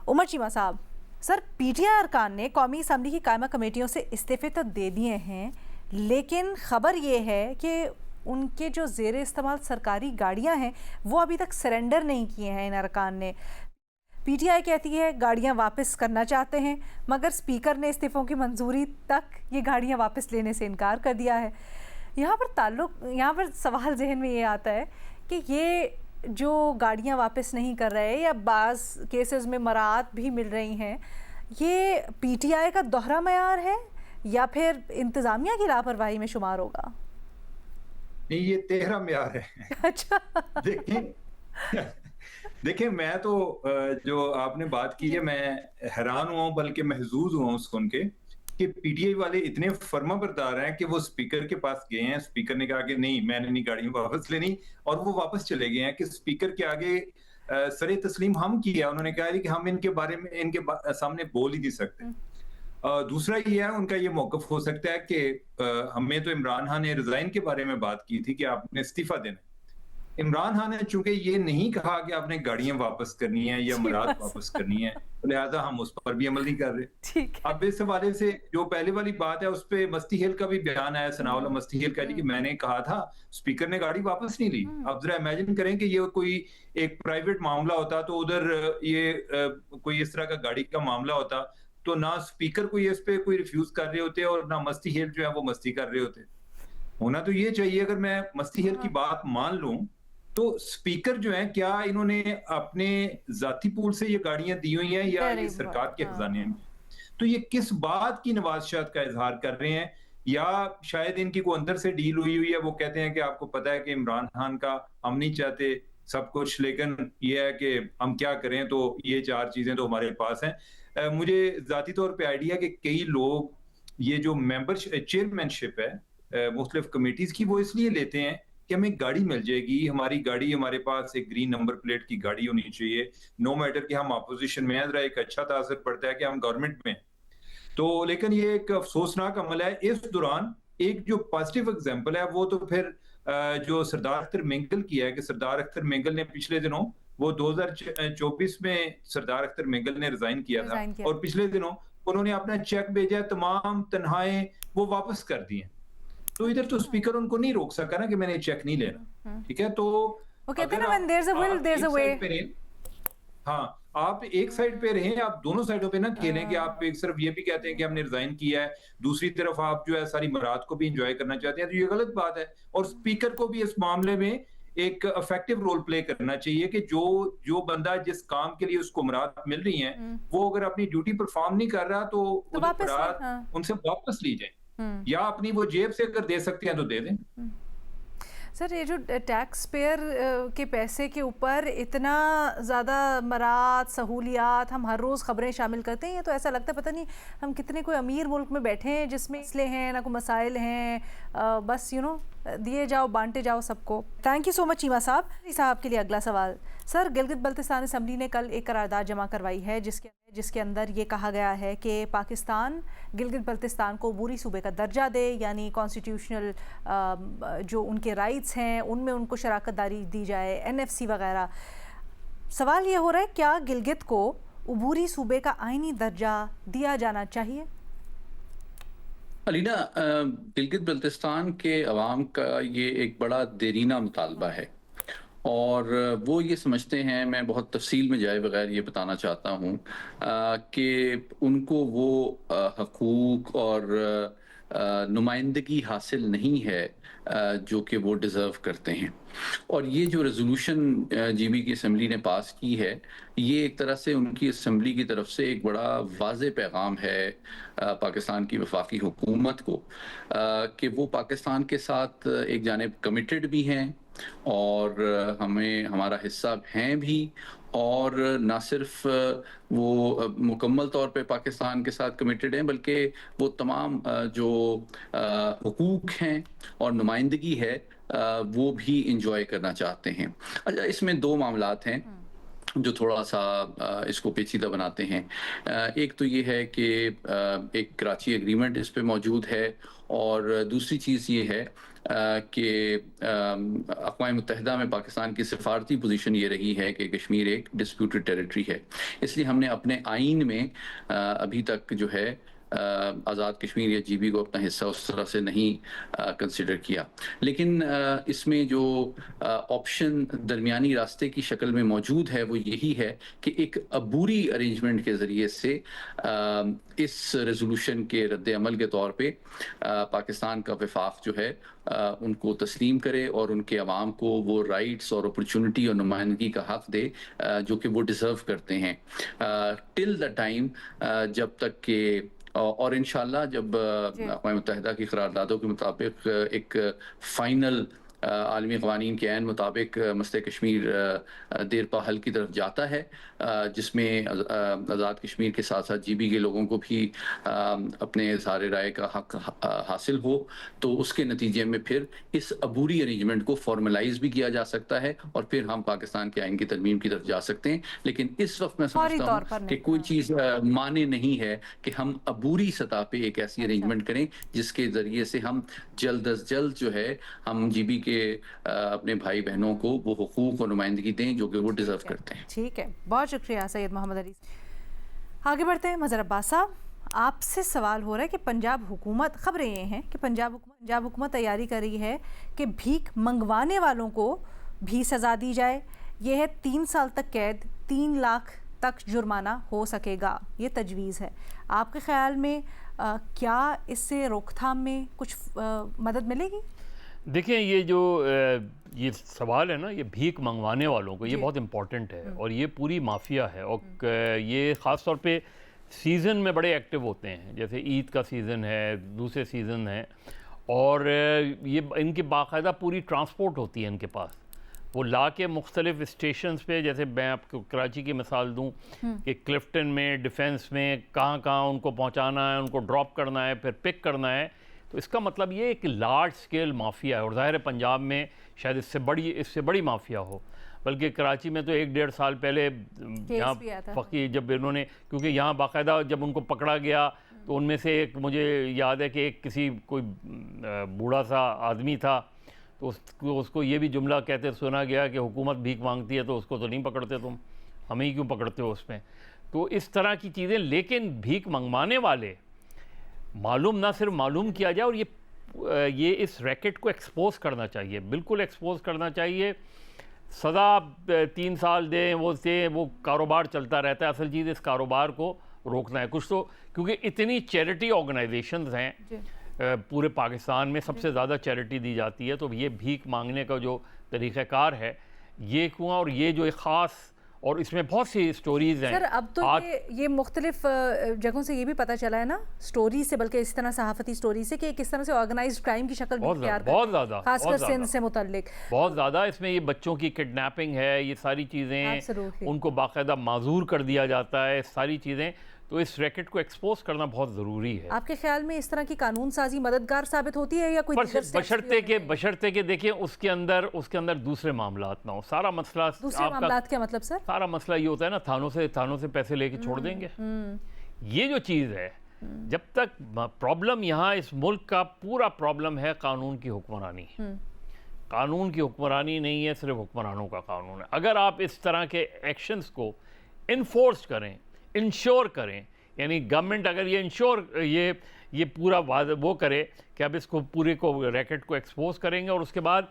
उमर चीमा साहब, sir PTI अरकान ने कौमी असम्बली की कायमा कमेटियों से इस्तीफे तो दे दिए हैं, लेकिन ख़बर ये है कि उनके जो ज़ेर इस्तेमाल सरकारी गाड़ियां हैं वो अभी तक सरेंडर नहीं किए हैं इन अरकान ने। पीटीआई कहती है गाड़ियां वापस करना चाहते हैं, मगर स्पीकर ने इस्तीफ़ों की मंजूरी तक ये गाड़ियां वापस लेने से इनकार कर दिया है। यहाँ पर सवाल जहन में ये आता है कि ये जो गाड़ियां वापस नहीं कर रहे या बाज़ केसेस में मराहत भी मिल रही हैं, ये पीटीआई का दोहरा मयार है या फिर इंतज़ामिया की लापरवाही में शुमार होगा? नहीं, ये तेहरा मयार है। अच्छा। देखिए मैं तो जो आपने बात की है मैं हैरान हुआ हूँ, बल्कि महजूज हुआ हूँ सुन के कि पीटीआई वाले इतने फर्माबरदार हैं कि वो स्पीकर के पास गए हैं। स्पीकर ने कहा कि नहीं, मैंने नहीं गाड़ियां वापस लेनी, और वो वापस चले गए हैं कि स्पीकर के आगे सरे तस्लीम हम किया। उन्होंने कहा कि हम इनके बारे में सामने बोल ही नहीं सकते। दूसरा ये है, उनका ये मौकफ हो सकता है कि हमें तो इमरान खान ने रिजाइन के बारे में बात की थी कि आपने इस्तीफा देना है। इमरान खान ने चूंकि ये नहीं कहा कि आपने गाड़ियां वापस करनी है या मराद वापस करनी है, तो लिहाजा हम उस पर भी अमल नहीं कर रहे। ठीक है। अब इस हवाले से जो पहले वाली बात है, उस पे मस्ती हिल का भी बयान आया। सनाउल्लाह मस्ती हिल कह रही कि मैंने कहा था, स्पीकर ने गाड़ी वापस नहीं ली। अब जरा इमेजिन करें कि ये कोई एक प्राइवेट मामला होता, तो उधर ये कोई इस तरह का गाड़ी का मामला होता, तो ना स्पीकर कोई इस पे कोई रिफ्यूज कर रहे होते और ना मस्ती हिल जो है वो मस्ती कर रहे होते। होना तो ये चाहिए, अगर मैं मस्ती हिल की बात मान लूं, तो स्पीकर जो है, क्या इन्होंने अपने जाती पूल से ये गाड़ियां दी हुई हैं या ये सरकार के खजाने में? तो ये किस बात की नवाज़शात का इजहार कर रहे हैं, या शायद इनकी कोई अंदर से डील हुई हुई है। वो कहते हैं कि आपको पता है कि इमरान खान का हम नहीं चाहते सब कुछ, लेकिन ये है कि हम क्या करें, तो ये 4 चीजें तो हमारे पास हैं। मुझे जाती तौर पे आइडिया कि कई लोग ये जो चेयरमैनशिप है मुख्तलिफ कमेटीज की, वो इसलिए लेते हैं कि हमें गाड़ी मिल जाएगी, हमारी गाड़ी, हमारे पास एक ग्रीन नंबर प्लेट की गाड़ी होनी चाहिए, नो मैटर कि हम अपोजिशन में हैं। जरा एक अच्छा तासर पड़ता है कि हम गवर्नमेंट में। तो लेकिन ये एक अफसोसनाक अमल है। इस दौरान एक जो पॉजिटिव एग्जांपल है वो तो फिर जो सरदार अख्तर मिंगल की है कि सरदार अख्तर मिंगल ने पिछले दिनों, वो 2024 में सरदार अख्तर मिंगल ने रिजाइन किया था, और पिछले दिनों उन्होंने अपना चेक भेजा, तमाम तनहाएं वो वापस कर दी हैं। तो इधर तो स्पीकर उनको नहीं रोक सका ना कि मैंने चेक नहीं लेना। ठीक है, तो वो कहते हैं ना, when there's a will there's a way। हाँ, आप एक साइड पे रहें, आप दोनों साइडों पे ना खेलें कि आप एक तरफ ये भी कहते हैं कि हमने रिजाइन किया है, दूसरी तरफ आप जो है सारी मराद को भी एंजॉय करना चाहते हैं, तो ये गलत बात है। और स्पीकर को भी इस मामले में एक इफेक्टिव रोल प्ले करना चाहिए कि जो बंदा जिस काम के लिए उसको मराद मिल रही है, वो अगर अपनी ड्यूटी परफॉर्म नहीं कर रहा, तो मराद उनसे वापस ली जाए, या अपनी वो जेब से अगर दे सकते हैं तो दे दें। सर, ये जो टैक्स पेयर के पैसे के ऊपर इतना ज़्यादा मरात सहूलियात हम हर रोज़ ख़बरें शामिल करते हैं, ये तो ऐसा लगता है पता नहीं हम कितने कोई अमीर मुल्क में बैठे हैं जिसमें मसले हैं ना कोई मसाइल हैं, बस दिए जाओ बांटे जाओ सबको। Thank you so much Cheema साहब के लिए अगला सवाल। सर, गिलगित बल्तिस्तान असम्बली ने कल एक करारदाद जमा करवाई है जिसके अंदर ये कहा गया है कि पाकिस्तान गिलगित बल्तिस्तान को अबूरी सूबे का दर्जा दे, यानी कॉन्स्टिट्यूशनल जो उनके राइट्स हैं उनमें उनको शराकत दारी दी जाए, एनएफसी वगैरह। सवाल ये हो रहा है, क्या गिलगित को अबूरी सूबे का आईनी दर्जा दिया जाना चाहिए? अलीना, गिलगित बल्तिस्तान के अवाम का ये एक बड़ा देरीना मुतालबा है, और वो ये समझते हैं, मैं बहुत तफसील में जाए बगैर ये बताना चाहता हूँ कि उनको वो हकूक़ और नुमाइंदगी हासिल नहीं है जो कि वो डिज़र्व करते हैं। और ये जो रेजोल्यूशन जीबी की असम्बली ने पास की है, ये एक तरह से उनकी असम्बली की तरफ से एक बड़ा वाज़े पैगाम है पाकिस्तान की वफाकी हुकूमत को कि वो पाकिस्तान के साथ एक जानिब कमिटेड भी हैं और हमें हमारा हिस्सा हैं भी, और ना सिर्फ वो मुकम्मल तौर पे पाकिस्तान के साथ कमिटेड हैं, बल्कि वो तमाम जो हुकूक हैं और नुमाइंदगी है वो भी इंजॉय करना चाहते हैं। अच्छा, इसमें दो मामलात हैं। जो थोड़ा सा इसको पेचीदा बनाते हैं। एक तो ये है कि एक कराची एग्रीमेंट इस पे मौजूद है, और दूसरी चीज़ ये है कि अक़वाम मुत्तहिदा में पाकिस्तान की सिफारती पोजीशन ये रही है कि कश्मीर एक डिस्प्यूटेड टेरिटरी है। इसलिए हमने अपने आइन में अभी तक जो है आज़ाद कश्मीर या जीबी को अपना हिस्सा उस तरह से नहीं कंसिडर किया। लेकिन इसमें जो ऑप्शन दरमियानी रास्ते की शक्ल में मौजूद है वो यही है कि एक अबूरी अरेंजमेंट के ज़रिए से इस रेजोल्यूशन के रद्द अमल के तौर पे पाकिस्तान का वफाक जो है उनको तस्लीम करे और उनके अवाम को वो राइट्स और अपॉर्चुनिटी और नुमाइंदगी का हक़ दे जो कि वो डिज़र्व करते हैं, टिल द टाइम जब तक के, और इंशाल्लाह जब अक़वाम मुत्तहिदा की क़रारदादों के मुताबिक एक फ़ाइनल आलमी क़वानीन के ऐन मुताबिक मसले कश्मीर देरपा हल की तरफ जाता है, जिसमें आज़ाद कश्मीर के साथ साथ जीबी के लोगों को भी अपने इज़हार राय का हक़ हासिल हो, तो उसके नतीजे में फिर इस अबूरी अरेंजमेंट को फॉर्मलाइज भी किया जा सकता है और फिर हम पाकिस्तान के आइन की तरमीम की तरफ जा सकते हैं। लेकिन इस वक्त मैं समझता हूँ कि कोई चीज़ माने नहीं है कि हम अबूरी सतह पे एक ऐसी अरेंजमेंट करें जिसके ज़रिए से हम जल्द अज जल्द जो है हम जीबी के अपने भाई बहनों को वो हुकूक और नुमाइंदगी दें जो कि वो डिजर्व करते हैं। ठीक है, बहुत शुक्रिया सैयद मोहम्मद अली। आगे बढ़ते हैं। मज़हर अब्बास साहब, आपसे सवाल हो रहा है कि पंजाब हुकूमत, खबरें ये हैं कि पंजाब हुकूमत तैयारी कर रही है कि भीख मंगवाने वालों को भी सज़ा दी जाए। ये है 3 साल तक कैद, 3 लाख तक जुर्माना हो सकेगा, ये तजवीज़ है। आपके ख्याल में क्या इससे रोकथाम में कुछ मदद मिलेगी? देखिए, ये जो ये सवाल है ना, ये भीख मंगवाने वालों को, ये बहुत इम्पॉर्टेंट है और ये पूरी माफिया है और ये ख़ास तौर पे सीज़न में बड़े एक्टिव होते हैं, जैसे ईद का सीज़न है, दूसरे सीज़न है, और ये इनकी बाकायदा पूरी ट्रांसपोर्ट होती है इनके पास। वो ला के मुख्तलिफ़ स्टेशंस पे, जैसे मैं आपको कराची की मिसाल दूँ कि क्लिफ्टन में, डिफेंस में, कहाँ कहाँ उनको पहुँचाना है, उनको ड्रॉप करना है, फिर पिक करना है। तो इसका मतलब ये एक लार्ज स्केल माफिया है और ज़ाहिर है पंजाब में शायद इससे बड़ी माफिया हो। बल्कि कराची में तो 1-1.5 साल पहले यहाँ फ़कीर जब इन्होंने, क्योंकि यहाँ बाकायदा जब उनको पकड़ा गया तो उनमें से एक, मुझे याद है कि एक कोई बूढ़ा सा आदमी था, तो उसको ये भी जुमला कहते सुना गया कि हुकूमत भीख मांगती है तो उसको तो नहीं पकड़ते तुम, हमें ही क्यों पकड़ते हो उसमें। तो इस तरह की चीज़ें, लेकिन भीख मंगवाने वाले मालूम, ना सिर्फ मालूम किया जाए, और ये इस रैकेट को एक्सपोज करना चाहिए, बिल्कुल एक्सपोज करना चाहिए। सज़ा 3 साल दें, वो कारोबार चलता रहता है। असल चीज़ इस कारोबार को रोकना है कुछ तो, क्योंकि इतनी चैरिटी ऑर्गेनाइजेशंस हैं पूरे पाकिस्तान में, सबसे ज़्यादा चैरिटी दी जाती है, तो ये भीख मांगने का जो तरीक़ाकार है ये हुआ। और ये जो एक ख़ास, और इसमें बहुत सी स्टोरीज हैं सर। अब तो ये मुख्तलिफ जगहों से ये भी पता चला है ना, स्टोरी से, बल्कि इस तरह सहाफ़ती स्टोरी से, कि किस तरह से ऑर्गेनाइज्ड क्राइम की शक्ल बहुत ज़्यादा, खासकर सिंध से मुतल्लिक बहुत ज़्यादा। इसमें ये बच्चों की किडनैपिंग है, ये सारी चीज़ें, उनको बाकायदा माजूर कर दिया जाता है, सारी चीज़ें। तो इस रैकेट को एक्सपोज करना बहुत ज़रूरी है। आपके ख्याल में इस तरह की कानून साजी मददगार साबित होती है या कोई बशर्ते के देखिए उसके अंदर दूसरे मामलात ना हो। सारा मसला, दूसरे मामलात क्या मतलब सर? सारा मसला ये होता है ना, थानों से पैसे लेके छोड़ देंगे। ये जो चीज़ है, जब तक प्रॉब्लम यहाँ इस मुल्क का पूरा प्रॉब्लम है कानून की हुक्मरानी। कानून की हुक्मरानी नहीं है, सिर्फ हुक्मरानों का कानून है। अगर आप इस तरह के एक्शंस को इन्फोर्स करें, इंश्योर करें, यानी गवर्नमेंट अगर ये इंश्योर ये पूरा वो करे कि अब इसको पूरे को रैकेट को एक्सपोज करेंगे, और उसके बाद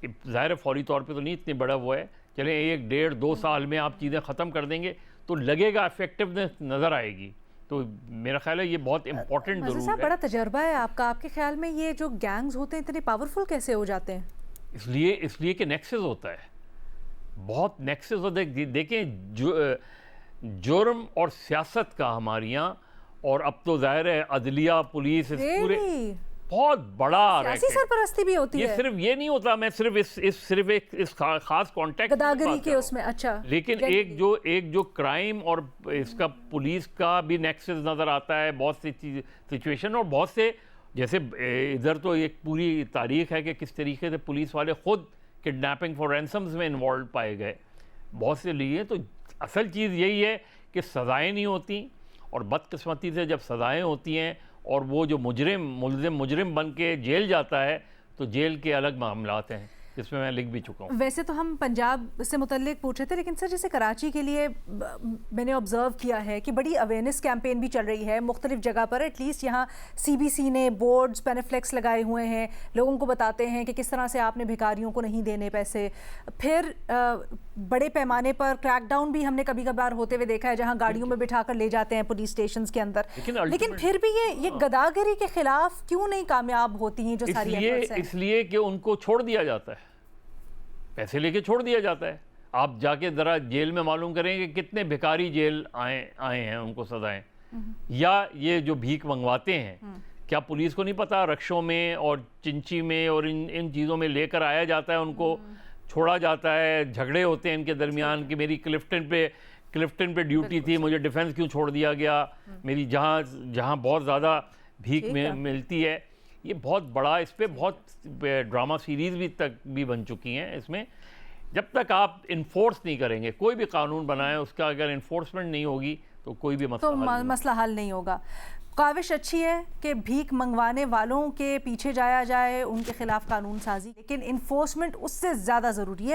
ज़ाहिर फौरी तौर पे तो नहीं, इतनी बड़ा वो है, चलें 1-1.5-2 साल में आप चीज़ें ख़त्म कर देंगे तो लगेगा, इफेक्टिवनेस नज़र आएगी। तो मेरा ख्याल है ये बहुत इंपॉर्टेंट ज़रूर है। बड़ा तजर्बा है आपका। आपके ख्याल में ये जो गैंग्स होते हैं इतने पावरफुल कैसे हो जाते हैं? इसलिए कि नेक्सस होता है, बहुत नेक्सस होता है। देखें, जुर्म और सियासत का हमारे यहाँ, और अब तो जाहिर है अदलिया, पुलिस, इस पूरे बहुत बड़ा सियासी सरपरस्ती भी होती है। ये सिर्फ ये नहीं होता, मैं सिर्फ इस खास कॉन्टेक्स्ट गदागरी के उसमें, अच्छा, लेकिन एक जो क्राइम और इसका पुलिस का भी नेक्सस नज़र आता है, बहुत सी सिचुएशन। और बहुत से, जैसे इधर तो एक पूरी तारीख है कि किस तरीके से पुलिस वाले खुद किडनैपिंग फॉर रैंसम्स में इन्वॉल्व पाए गए, बहुत से लिए। तो असल चीज़ यही है कि सज़ाएँ नहीं होती, और बदकिस्मती से जब सज़ाएँ होती हैं और वो जो मुजरिम बन के जेल जाता है, तो जेल के अलग मामलात हैं जिसमें मैं लिख भी चुका हूँ। वैसे तो हम पंजाब से मुतल्लिक पूछ रहे थे, लेकिन सर जैसे कराची के लिए मैंने ऑब्ज़र्व किया है कि बड़ी अवेयरनेस कैंपेन भी चल रही है मुख्तलिफ जगह पर। एटलीस्ट यहाँ CBC ने बोर्ड्स पेनिफ्लेक्स लगाए हुए हैं, लोगों को बताते हैं कि किस तरह से आपने भिखारियों को नहीं देने पैसे। फिर बड़े पैमाने पर क्रैकडाउन भी हमने कभी कभार होते हुए देखा है, जहाँ गाड़ियों में बिठा कर ले जाते हैं पुलिस स्टेशन के अंदर। लेकिन फिर भी ये गदागरी के खिलाफ क्यों नहीं कामयाब होती हैं जो सारी एफर्ट्स हैं? इसलिए कि उनको छोड़ दिया जाता है, पैसे लेके छोड़ दिया जाता है। आप जाके ज़रा जेल में मालूम करेंगे कितने भिखारी जेल आए हैं, उनको सजाएं। या ये जो भीख मंगवाते हैं, क्या पुलिस को नहीं पता? रक्षों में और चिंची में और इन चीज़ों में लेकर आया जाता है, उनको छोड़ा जाता है, झगड़े होते हैं इनके दरमियान कि मेरी क्लिफ्टन पे ड्यूटी थी, मुझे डिफेंस क्यों छोड़ दिया गया, मेरी जहाँ बहुत ज़्यादा भीख मिलती है। ये बहुत बड़ा, इस पर बहुत ड्रामा सीरीज़ भी बन चुकी हैं। इसमें जब तक आप इन्फोर्स नहीं करेंगे, कोई भी कानून बनाएं, उसका अगर इन्फोर्समेंट नहीं होगी तो कोई भी मसला हल नहीं होगा। काविश अच्छी है कि भीख मंगवाने वालों के पीछे जाया जाए, उनके खिलाफ कानून साजी, लेकिन इन्फोर्समेंट उससे ज़्यादा ज़रूरी है।